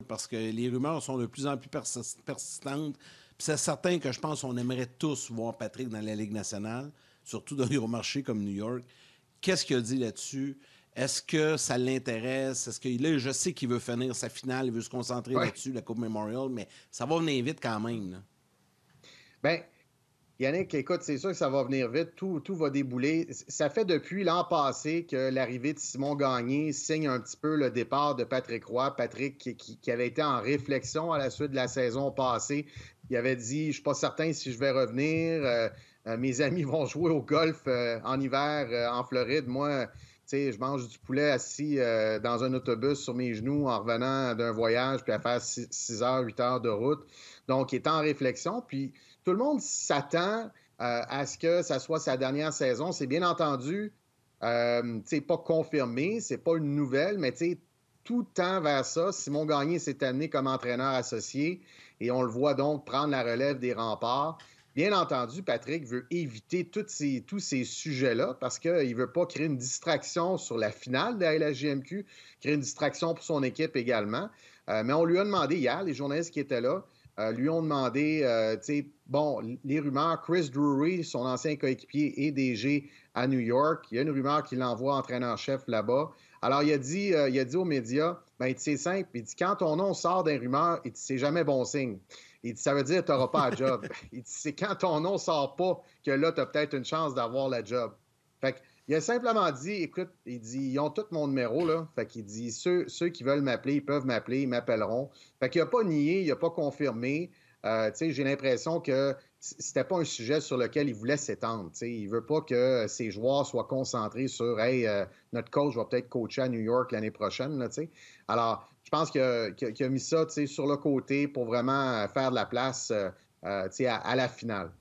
parce que les rumeurs sont de plus en plus persistantes. Puis c'est certain que je pense qu'on aimerait tous voir Patrick dans la Ligue nationale, surtout dans les gros marchés comme New York. Qu'est-ce qu'il a dit là-dessus? Est-ce que ça l'intéresse? Est-ce que là, je sais qu'il veut finir sa finale, il veut se concentrer Ouais. là-dessus, la Coupe Memorial, mais ça va venir vite quand même, là. Ben, Yannick, écoute, c'est sûr que ça va venir vite. Tout va débouler. Ça fait depuis l'an passé que l'arrivée de Simon Gagné signe un petit peu le départ de Patrick Roy. Patrick qui avait été en réflexion à la suite de la saison passée. Il avait dit, je ne suis pas certain si je vais revenir. Mes amis vont jouer au golf en hiver en Floride. Moi, tu sais, je mange du poulet assis dans un autobus sur mes genoux en revenant d'un voyage puis à faire 6 heures, 8 heures de route. Donc, il est en réflexion. Puis, tout le monde s'attend à ce que ça soit sa dernière saison. C'est bien entendu, pas confirmé, c'est pas une nouvelle, mais tout tend vers ça. Simon Gagné s'est amené comme entraîneur associé et on le voit donc prendre la relève des remparts. Bien entendu, Patrick veut éviter tous ces sujets-là parce qu'il ne veut pas créer une distraction sur la finale de la LHJMQ, créer une distraction pour son équipe également. Mais on lui a demandé hier, les journalistes qui étaient là, lui ont demandé, les rumeurs, Chris Drury, son ancien coéquipier et DG à New York, il y a une rumeur qu'il l'envoie entraîneur-chef là-bas. Alors, il a dit aux médias, c'est simple, il dit, quand ton nom sort d'un rumeur, il dit, c'est jamais bon signe. Il dit, ça veut dire que tu n'auras pas la job. Il dit, c'est quand ton nom sort pas que là, tu as peut-être une chance d'avoir la job. Fait il a simplement dit, écoute, il dit, ils ont tout mon numéro, là. Fait qu'il dit, ceux qui veulent m'appeler, ils peuvent m'appeler, ils m'appelleront. Fait qu'il n'a pas nié, il n'a pas confirmé. J'ai l'impression que c'était pas un sujet sur lequel il voulait s'étendre. Il ne veut pas que ses joueurs soient concentrés sur hey, notre coach va peut-être coacher à New York l'année prochaine. Là, alors, je pense qu'il a mis ça sur le côté pour vraiment faire de la place à la finale.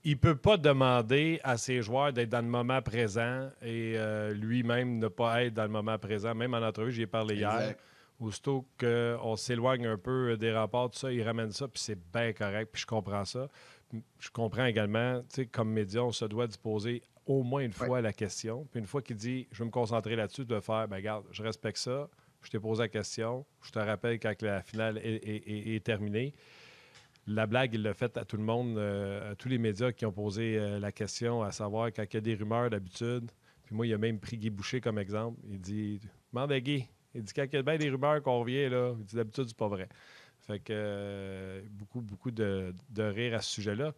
Il ne peut pas demander à ses joueurs d'être dans le moment présent et lui-même ne pas être dans le moment présent. Même en entrevue, j'y ai parlé hier. Aussitôt qu'on s'éloigne un peu des rapports, tout ça, il ramène ça, puis c'est bien correct, puis je comprends ça. Je comprends également, tu sais, comme média, on se doit d'y poser au moins une fois la question. Puis une fois qu'il dit « je vais me concentrer là-dessus », de faire « regarde, je respecte ça, je t'ai posé la question, je te rappelle quand la finale est terminée ». La blague, il l'a faite à tout le monde, à tous les médias qui ont posé la question, à savoir quand il y a des rumeurs d'habitude. Puis moi, il a même pris Guy Boucher comme exemple. Il dit « demande à Guy ». Il dit « quand il y a bien des rumeurs qu'on revient, là, il dit d'habitude, c'est pas vrai ». Fait que beaucoup de rire à ce sujet-là.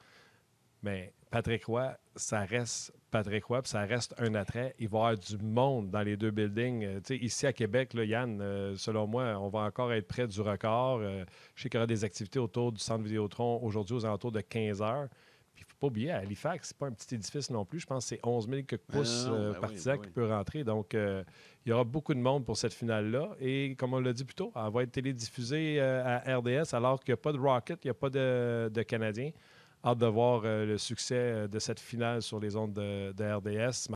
Mais Patrick Roy, ça reste Patrick Roy, puis ça reste un attrait. Il va y avoir du monde dans les deux buildings. Ici à Québec, là, Yann, selon moi, on va encore être près du record. Je sais qu'il y aura des activités autour du centre Vidéotron aujourd'hui aux alentours de 15 heures. Puis il ne faut pas oublier, à Halifax, c'est pas un petit édifice non plus. Je pense que c'est 11 000 quelques pouces partisans qui peut rentrer. Donc, il y aura beaucoup de monde pour cette finale-là. Et comme on l'a dit plus tôt, elle va être télédiffusée à RDS alors qu'il n'y a pas de Rocket, il n'y a pas de Canadiens. Hâte de voir le succès de cette finale sur les ondes de RDS.